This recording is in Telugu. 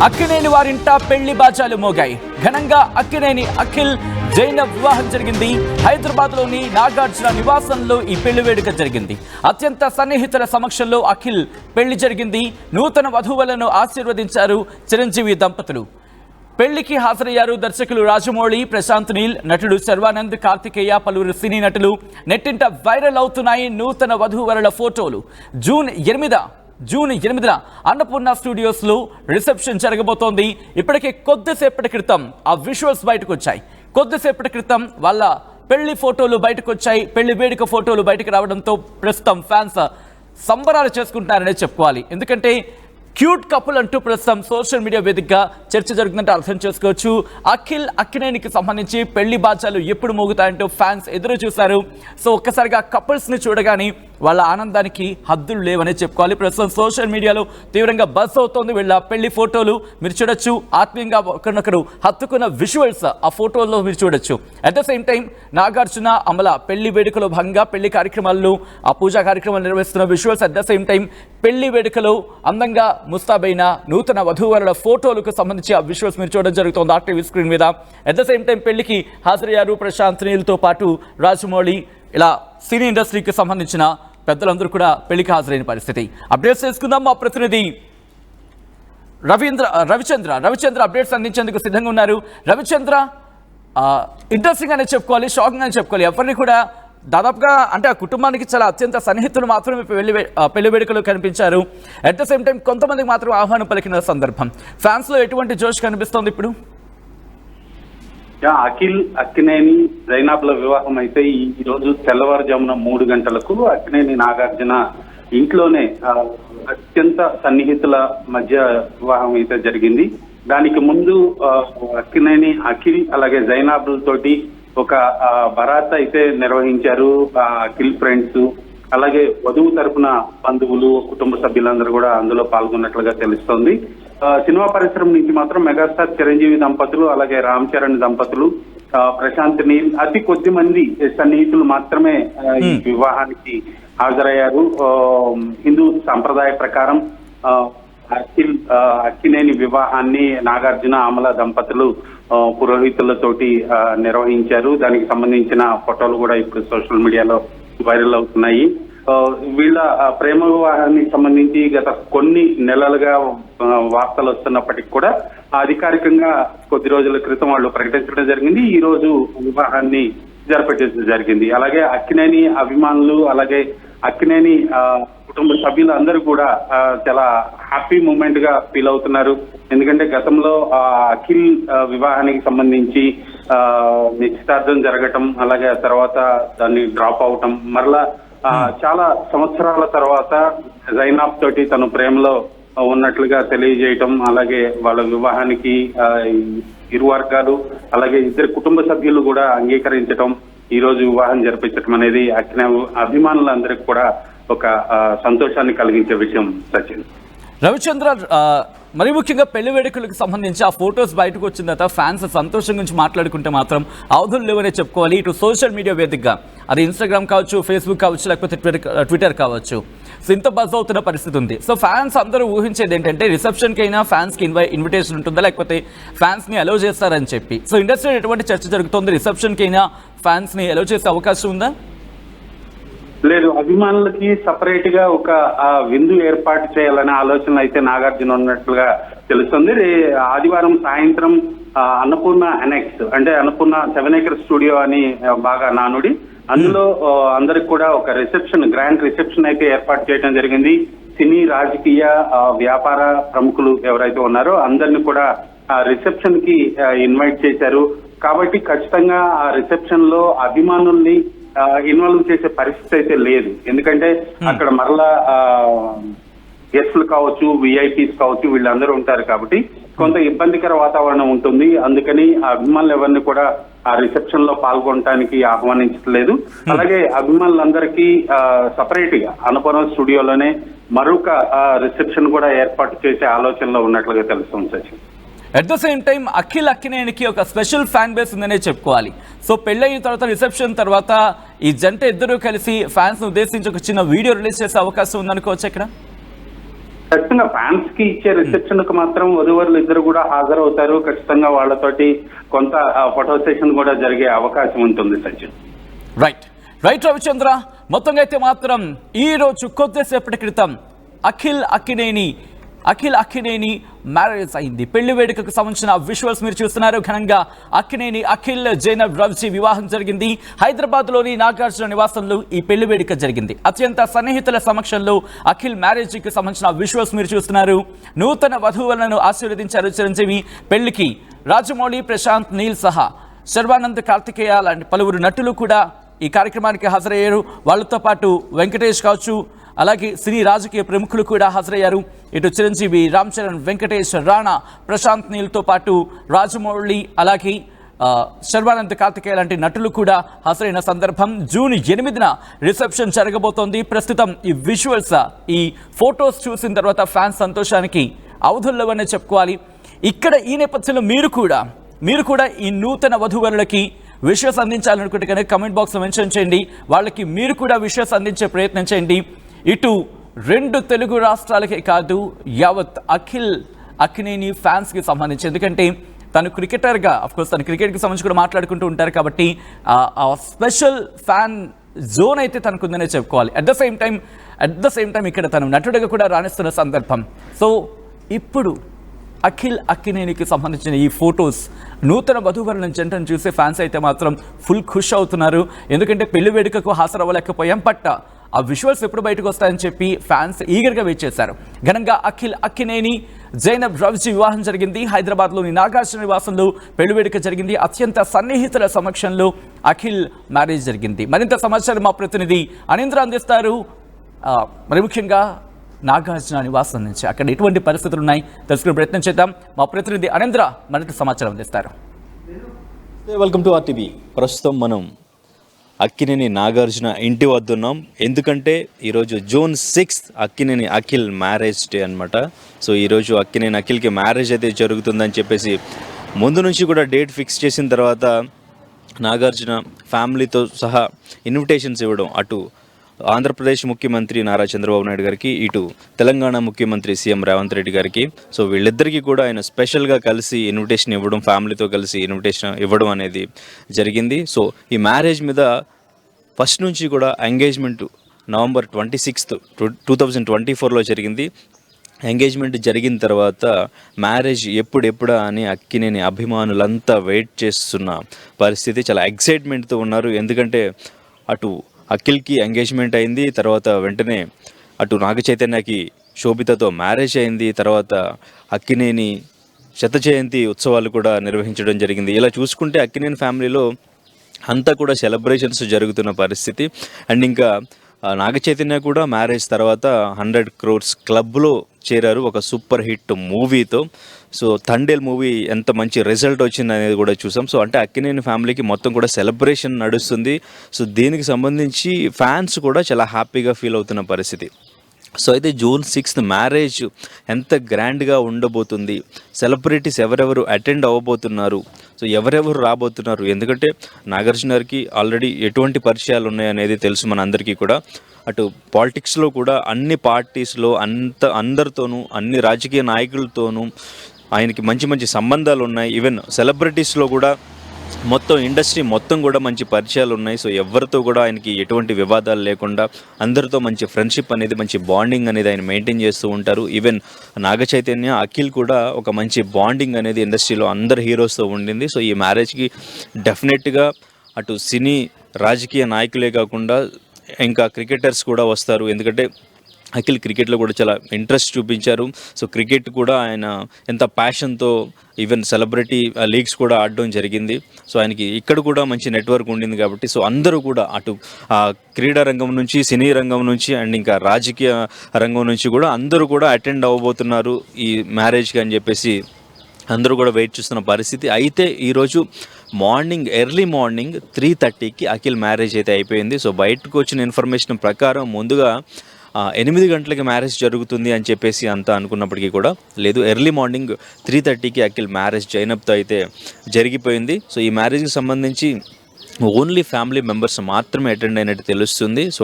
అక్కినేని వారింట పెళ్లి బాజాలు మోగాయి. ఘనంగా అక్కినేని అఖిల్ జైన వివాహం జరిగింది. హైదరాబాద్ లోని నాగార్జున నివాసంలో ఈ పెళ్లి వేడుక జరిగింది. అత్యంత సన్నిహితుల సమక్షంలో అఖిల్ పెళ్లి జరిగింది. నూతన వధువులను ఆశీర్వదించారు చిరంజీవి దంపతులు. పెళ్లికి హాజరయ్యారు దర్శకులు రాజమౌళి, ప్రశాంత్ నీల్, నటుడు శర్వానంద్, కార్తికేయ, పలువురు సినీ నటులు. నెట్టింట వైరల్ అవుతున్నాయి నూతన వధూవరుల ఫోటోలు. జూన్ 8న అన్నపూర్ణ స్టూడియోస్ లో రిసెప్షన్ జరగబోతోంది. ఇప్పటికే కొద్దిసేపటి క్రితం ఆ విజువల్స్ బయటకు వచ్చాయి. కొద్దిసేపటి క్రితం వాళ్ళ పెళ్లి ఫోటోలు బయటకు వచ్చాయి. పెళ్లి వేడుక ఫోటోలు బయటకు రావడంతో ప్రస్తుతం ఫ్యాన్స్ సంబరాలు చేసుకుంటున్నారనే చెప్పుకోవాలి. ఎందుకంటే క్యూట్ కపుల్ అంటూ ప్రస్తుతం సోషల్ మీడియా వేదికగా చర్చ జరుగుతుందంటే అర్థం చేసుకోవచ్చు. అక్కినేనికి సంబంధించి పెళ్లి బాధ్యాలు ఎప్పుడు మోగుతాయంటూ ఫ్యాన్స్ ఎదురు చూశారు. సో ఒక్కసారిగా కపుల్స్ని చూడగానే వాళ్ళ ఆనందానికి హద్దులు లేవనే చెప్పుకోవాలి. ప్రస్తుతం సోషల్ మీడియాలో తీవ్రంగా బజ్ అవుతోంది వీళ్ళ పెళ్లి ఫోటోలు. మీరు చూడొచ్చు, ఆత్మీయంగా ఒకరినొకరు హత్తుకున్న విజువల్స్ ఆ ఫోటోల్లో మీరు చూడొచ్చు. At the same time Nagarjuna Amala పెళ్లి వేడుకలో భాగంగా పెళ్లి కార్యక్రమాల్లో ఆ పూజా కార్యక్రమాలు నిర్వహిస్తున్న visuals. At the same time పెళ్లి వేడుకలో అందంగా ముస్తాబైన నూతన వధూవరుల ఫోటోలకు సంబంధించి ఆ విజువల్స్ మీరు చూడడం జరుగుతుంది ఆర్టీవీ స్క్రీన్ మీద. అట్ ద సేమ్ టైం పెళ్లికి హాజరయ్యారు ప్రశాంత్ నీల్తో పాటు రాజమౌళి, ఇలా సినీ ఇండస్ట్రీకి సంబంధించిన పెద్దలందరూ కూడా పెళ్లికి హాజరైన పరిస్థితి. అప్డేట్స్ చేసుకుందాం. మా ప్రతినిధి రవిచంద్ర అప్డేట్స్ అందించేందుకు సిద్ధంగా ఉన్నారు. రవిచంద్ర, ఇంట్రెస్టింగ్ అనే చెప్పుకోవాలి, షాకింగ్ అని చెప్పుకోవాలి. ఎవరిని కూడా దాదాపుగా అంటే ఆ కుటుంబానికి చాలా అత్యంత సన్నిహితులు మాత్రమే పెళ్లి వేడుకలు కనిపించారు. అట్ ద సేమ్ టైం కొంతమందికి మాత్రం ఆహ్వానం పలికిన సందర్భం. ఫ్యాన్స్ లో ఎటువంటి జోష్ కనిపిస్తోంది ఇప్పుడు? అక్కినేని జైనాబ్ల వివాహం అయితే ఈ రోజు తెల్లవారుజామున 3 గంటలకు అక్కినేని నాగార్జున ఇంట్లోనే అత్యంత సన్నిహితుల మధ్య వివాహం అయితే జరిగింది. దానికి ముందు అక్కినేని అఖిల్ అలాగే జైనాబుల్ తోటి ఒక బరాత్ అయితే నిర్వహించారు. అఖిల్ ఫ్రెండ్స్ అలాగే వధువు తరపున బంధువులు, కుటుంబ సభ్యులందరూ కూడా అందులో పాల్గొన్నట్లుగా తెలుస్తోంది. సినిమా పరిశ్రమ నుంచి మాత్రం మెగాస్టార్ చిరంజీవి దంపతులు అలాగే రామ్ చరణ్ దంపతులు, ప్రశాంత్ నీల్, అతి కొద్ది మంది సన్నిహితులు మాత్రమే ఈ వివాహానికి హాజరయ్యారు. హిందూ సాంప్రదాయ ప్రకారం అక్కినేని వివాహాన్ని నాగార్జున అమల దంపతులు పురోహితులతోటి నిర్వహించారు. దానికి సంబంధించిన ఫోటోలు కూడా ఇప్పుడు సోషల్ మీడియాలో వైరల్ అవుతున్నాయి. వీళ్ళ ప్రేమ వివాహానికి సంబంధించి గత కొన్ని నెలలుగా వార్తలు వస్తున్నప్పటికీ కూడా అధికారికంగా కొద్ది రోజుల క్రితం వాళ్ళు ప్రకటించడం జరిగింది. ఈ రోజు వివాహాన్ని జరిపించడం జరిగింది. అలాగే అక్కినేని అభిమానులు అలాగే అక్కినేని కుటుంబ సభ్యులు అందరూ కూడా చాలా హ్యాపీ మూమెంట్ గా ఫీల్ అవుతున్నారు. ఎందుకంటే గతంలో అఖిల్ వివాహానికి సంబంధించి నిశ్చితార్థం జరగటం అలాగే ఆ తర్వాత దాన్ని డ్రాప్ అవటం, మరలా చాలా సంవత్సరాల తర్వాత జైనాబ్ తోటి తను ప్రేమలో ఉన్నట్లుగా తెలియజేయటం, అలాగే వాళ్ళ వివాహానికి ఇరు వర్గాలు అలాగే ఇద్దరు కుటుంబ సభ్యులు కూడా అంగీకరించడం, ఈ రోజు వివాహం జరిపించడం అనేది అక్కినేని అభిమానులందరికీ కూడా ఒక సంతోషాన్ని కలిగించే విషయం. సచిన్, రవిచంద్ర, మరి ముఖ్యంగా పెళ్లి వేడుకలకు సంబంధించి ఆ ఫొటోస్ బయటకు వచ్చిన తర్వాత ఫ్యాన్స్ సంతోషం గురించి మాట్లాడుకుంటే మాత్రం అవధులు లేవనే చెప్పుకోవాలి. ఇటు సోషల్ మీడియా వేదికగా, అది ఇన్స్టాగ్రామ్ కావచ్చు, ఫేస్బుక్ కావచ్చు, లేకపోతే ట్విట్టర్ కావచ్చు, సో ఇంత బజ్ అవుతున్న పరిస్థితి ఉంది. సో ఫ్యాన్స్ అందరూ ఊహించేది ఏంటంటే రిసెప్షన్కి అయినా ఫ్యాన్స్కి ఇన్విటేషన్ ఉంటుందా, లేకపోతే ఫ్యాన్స్ని అలౌ చేస్తారని చెప్పి. సో ఇండస్ట్రీలో ఎటువంటి చర్చ జరుగుతుంది? రిసెప్షన్కి అయినా ఫ్యాన్స్ని అలౌ చేసే అవకాశం ఉందా? లేదు, అభిమానులకి సపరేట్ గా ఒక విందు ఏర్పాటు చేయాలనే ఆలోచన అయితే నాగార్జున ఉన్నట్లుగా తెలుస్తుంది. ఆదివారం సాయంత్రం అన్నపూర్ణ అనెక్స్ అంటే అన్నపూర్ణ 7 acre స్టూడియో అని బాగా నానుడి, అందులో అందరికి కూడా ఒక రిసెప్షన్, గ్రాండ్ రిసెప్షన్ అయితే ఏర్పాటు చేయడం జరిగింది. సినీ, రాజకీయ, వ్యాపార ప్రముఖులు ఎవరైతే ఉన్నారో అందరిని కూడా ఆ రిసెప్షన్ కి ఇన్వైట్ చేశారు. కాబట్టి ఖచ్చితంగా ఆ రిసెప్షన్ లో అభిమానుల్ని ఇన్వాల్వ్ చేసే పరిస్థితి అయితే లేదు. ఎందుకంటే అక్కడ మరలా గెస్టులు కావచ్చు, విఐపీస్ కావచ్చు, వీళ్ళందరూ ఉంటారు కాబట్టి కొంత ఇబ్బందికర వాతావరణం ఉంటుంది. అందుకని అభిమానులు ఎవరిని కూడా ఆ రిసెప్షన్ లో పాల్గొనడానికి ఆహ్వానించట్లేదు. అలాగే అభిమానులందరికీ సపరేట్ గా అన్నపూర్ణ స్టూడియోలోనే మరొక రిసెప్షన్ కూడా ఏర్పాటు చేసే ఆలోచనలో ఉన్నట్లుగా తెలుస్తుంది Sachin. At the same time అక్కినేనికి ఒక స్పెషల్ ఫ్యాన్ బేస్ ఉందనే చెప్పుకోవాలి. సో పెళ్ళయిన తర్వాత రిసెప్షన్ తర్వాత ఈ జంట ఇద్దరు కలిసి ఫ్యాన్స్ ఉద్దేశించి ఒక చిన్న వీడియో రిలీజ్ చేసే అవకాశం ఉందనుకోవచ్చు ఇక్కడ. ఖచ్చితంగా ఫ్యాన్స్ కి ఇచ్చే రిసెప్షన్ కు మాత్రం వధువరులు ఇద్దరు కూడా హాజరవుతారు. ఖచ్చితంగా వాళ్ళతోటి కొంత ఫోటో సెషన్ కూడా జరిగే అవకాశం ఉంటుంది సచిన్. రైట్ రవిచంద్ర, మొత్తంగా అయితే మాత్రం ఈ రోజు కొద్దిసేపటి క్రితం అఖిల్ అక్కినేని మ్యారేజ్ అయింది. పెళ్లి వేడుకకు సంబంధించిన విజువల్స్ మీరు చూస్తున్నారు. ఘనంగా అక్కినేని అఖిల్ జైనబ్ రవ్జీ వివాహం జరిగింది. హైదరాబాద్ లోని నాగార్జున నివాసంలో ఈ పెళ్లి వేడుక జరిగింది. అత్యంత సన్నిహితుల సమక్షంలో అఖిల్ మ్యారేజ్కి సంబంధించిన విజువల్స్ మీరు చూస్తున్నారు. నూతన వధువులను ఆశీర్వదించారు చిరంజీవి. పెళ్లికి రాజమౌళి, ప్రశాంత్ నీల్ సహా శర్వానంద్, కార్తికేయ లాంటి పలువురు నటులు కూడా ఈ కార్యక్రమానికి హాజరయ్యారు. వాళ్ళతో పాటు వెంకటేష్ కావచ్చు, అలాగే సినీ రాజకీయ ప్రముఖులు కూడా హాజరయ్యారు. ఇటు చిరంజీవి, రామ్ చరణ్, వెంకటేష్, రాణా, ప్రశాంత్ నీల్తో పాటు రాజమౌళి, అలాగే శర్వానంద్, కార్తికేయ లాంటి నటులు కూడా హాజరైన సందర్భం. జూన్ 8న రిసెప్షన్ జరగబోతోంది. ప్రస్తుతం ఈ విజువల్స్, ఈ ఫొటోస్ చూసిన తర్వాత ఫ్యాన్స్ సంతోషానికి అవధుల్లవనే చెప్పుకోవాలి. ఇక్కడ ఈ నేపథ్యంలో మీరు కూడా ఈ నూతన వధువరులకి విషయస్ అందించాలనుకుంటే కనుక కమెంట్ బాక్స్లో మెన్షన్ చేయండి. వాళ్ళకి మీరు కూడా విషయస్ అందించే ప్రయత్నం చేయండి. ఇటు 2 తెలుగు రాష్ట్రాలకే కాదు, యావత్ అక్కినేని ఫ్యాన్స్కి సంబంధించి, ఎందుకంటే తను క్రికెటర్గా, అఫ్కోర్స్ తను క్రికెట్కి సంబంధించి కూడా మాట్లాడుకుంటూ ఉంటారు కాబట్టి ఆ స్పెషల్ ఫ్యాన్ జోన్ అయితే తనకుందనే చెప్పుకోవాలి. అట్ ద సేమ్ టైం ఇక్కడ తను నటుడిగా కూడా రాణిస్తున్న సందర్భం. సో ఇప్పుడు అక్కినేనికి సంబంధించిన ఈ ఫొటోస్, నూతన వధూవరుల జంటను చూసే ఫ్యాన్స్ అయితే మాత్రం ఫుల్ ఖుష్ అవుతున్నారు. ఎందుకంటే పెళ్లి వేడుకకు హాజరవ్వలేకపోయాం, బట్ ఆ విజువల్స్ ఎప్పుడు బయటకు వస్తాయని చెప్పి ఫ్యాన్స్ ఈగర్గా వెయిట్ చేశారు. ఘనంగా అక్కినేని జైనబ్ రవ్జీ వివాహం జరిగింది. హైదరాబాద్లోని నాగార్జున నివాసంలో పెళ్లి వేడుక జరిగింది. అత్యంత సన్నిహితుల సమక్షంలో అఖిల్ మ్యారేజ్ జరిగింది. మరింత సమాచారం మా ప్రతినిధి అనింద్ర అందిస్తారు. మరి ముఖ్యంగా నాగార్జున నివాసం నుంచి అక్కడ ఎటువంటి పరిస్థితులు ఉన్నాయి తెలుసుకునే ప్రయత్నం చేద్దాం. మా ప్రతినిధి అనింద్ర మరింత సమాచారం అందిస్తారు. Welcome to RTV. ప్రస్తుతం మనం అక్కినేని నాగార్జున ఇంటి వద్ద ఉన్నాం. ఎందుకంటే ఈరోజు June 6 Akkineni Akhil marriage day అనమాట. సో ఈరోజు అక్కినేని అఖిల్కి మ్యారేజ్ అయితే జరుగుతుందని చెప్పేసి ముందు నుంచి కూడా డేట్ ఫిక్స్ చేసిన తర్వాత నాగార్జున ఫ్యామిలీతో సహా ఇన్విటేషన్స్ ఇవ్వడం, అటు ఆంధ్రప్రదేశ్ ముఖ్యమంత్రి నారా చంద్రబాబు నాయుడు గారికి, ఇటు తెలంగాణ ముఖ్యమంత్రి సీఎం రేవంత్ రెడ్డి గారికి, సో వీళ్ళిద్దరికీ కూడా ఆయన స్పెషల్గా కలిసి ఇన్విటేషన్ ఇవ్వడం, ఫ్యామిలీతో కలిసి ఇన్విటేషన్ ఇవ్వడం అనేది జరిగింది. సో ఈ మ్యారేజ్ మీద ఫస్ట్ నుంచి కూడా ఎంగేజ్మెంట్ నవంబర్ 26, 2024లో జరిగింది. ఎంగేజ్మెంట్ జరిగిన తర్వాత మ్యారేజ్ ఎప్పుడెప్పుడా అని అక్కినేని అభిమానులంతా వెయిట్ చేస్తున్న పరిస్థితి. చాలా ఎక్సైట్మెంట్తో ఉన్నారు. ఎందుకంటే అటు అఖిల్కి ఎంగేజ్మెంట్ అయింది, తర్వాత వెంటనే అటు నాగ చైతన్యకి శోభితతో మ్యారేజ్ అయింది, తర్వాత అక్కినేని శత జయంతి ఉత్సవాలు కూడా నిర్వహించడం జరిగింది. ఇలా చూసుకుంటే అక్కినేని ఫ్యామిలీలో అంతా కూడా సెలబ్రేషన్స్ జరుగుతున్న పరిస్థితి. అండ్ ఇంకా నాగ చైతన్య కూడా మ్యారేజ్ తర్వాత 100 crores క్లబ్లో చేరారు ఒక సూపర్ హిట్ మూవీతో. సో తండేల్ మూవీ ఎంత మంచి రిజల్ట్ వచ్చింది అనేది కూడా చూసాం. సో అంటే అక్కినేని ఫ్యామిలీకి మొత్తం కూడా సెలబ్రేషన్ నడుస్తుంది. సో దీనికి సంబంధించి ఫ్యాన్స్ కూడా చాలా హ్యాపీగా ఫీల్ అవుతున్న పరిస్థితి. సో అయితే జూన్ 6 మ్యారేజ్ ఎంత గ్రాండ్గా ఉండబోతుంది, సెలబ్రిటీస్ ఎవరెవరు అటెండ్ అవ్వబోతున్నారు, సో ఎవరెవరు రాబోతున్నారు, ఎందుకంటే నాగార్జున గారికి ఆల్రెడీ ఎటువంటి పరిచయాలు ఉన్నాయనేది తెలుసు మనందరికీ కూడా. అటు పాలిటిక్స్లో కూడా అన్ని పార్టీస్లో అందరితోనూ, అన్ని రాజకీయ నాయకులతోనూ ఆయనకి మంచి మంచి సంబంధాలు ఉన్నాయి. ఈవెన్ సెలబ్రిటీస్లో కూడా మొత్తం ఇండస్ట్రీ మొత్తం కూడా మంచి పరిచయాలు ఉన్నాయి. సో ఎవరితో కూడా ఆయనకి ఎటువంటి వివాదాలు లేకుండా అందరితో మంచి ఫ్రెండ్షిప్ అనేది, మంచి బాండింగ్ అనేది ఆయన మెయింటైన్ చేస్తూ ఉంటారు. ఈవెన్ నాగ చైతన్య, అఖిల్ కూడా ఒక మంచి బాండింగ్ అనేది ఇండస్ట్రీలో అందరు హీరోస్తో ఉండింది. సో ఈ మ్యారేజ్కి డెఫినెట్గా అటు సినీ రాజకీయ నాయకులే కాకుండా ఇంకా క్రికెటర్స్ కూడా వస్తారు. ఎందుకంటే అఖిల్ క్రికెట్లో కూడా చాలా ఇంట్రెస్ట్ చూపించారు. సో క్రికెట్ కూడా ఆయన ఎంత ప్యాషన్తో ఈవెన్ సెలబ్రిటీ లీగ్స్ కూడా ఆడడం జరిగింది. సో ఆయనకి ఇక్కడ కూడా మంచి నెట్వర్క్ ఉండింది కాబట్టి సో అందరూ కూడా అటు క్రీడా రంగం నుంచి, సినీ రంగం నుంచి అండ్ ఇంకా రాజకీయ రంగం నుంచి కూడా అందరూ కూడా అటెండ్ అవ్వబోతున్నారు ఈ మ్యారేజ్కి అని చెప్పేసి అందరూ కూడా వెయిట్ చేస్తున్న పరిస్థితి. అయితే ఈరోజు ఎర్లీ మార్నింగ్ 3:30కి అఖిల్ మ్యారేజ్ అయితే అయిపోయింది. సో బయటకు వచ్చిన ఇన్ఫర్మేషన్ ప్రకారం ముందుగా 8 గంటలకి మ్యారేజ్ జరుగుతుంది అని చెప్పేసి అంతా అనుకున్నప్పటికీ కూడా లేదు, ఎర్లీ మార్నింగ్ 3:30కి అఖిల్ మ్యారేజ్ జైనబ్తో అయితే జరిగిపోయింది. సో ఈ మ్యారేజ్కి సంబంధించి ఓన్లీ ఫ్యామిలీ మెంబర్స్ మాత్రమే అటెండ్ అయినట్టు తెలుస్తుంది. సో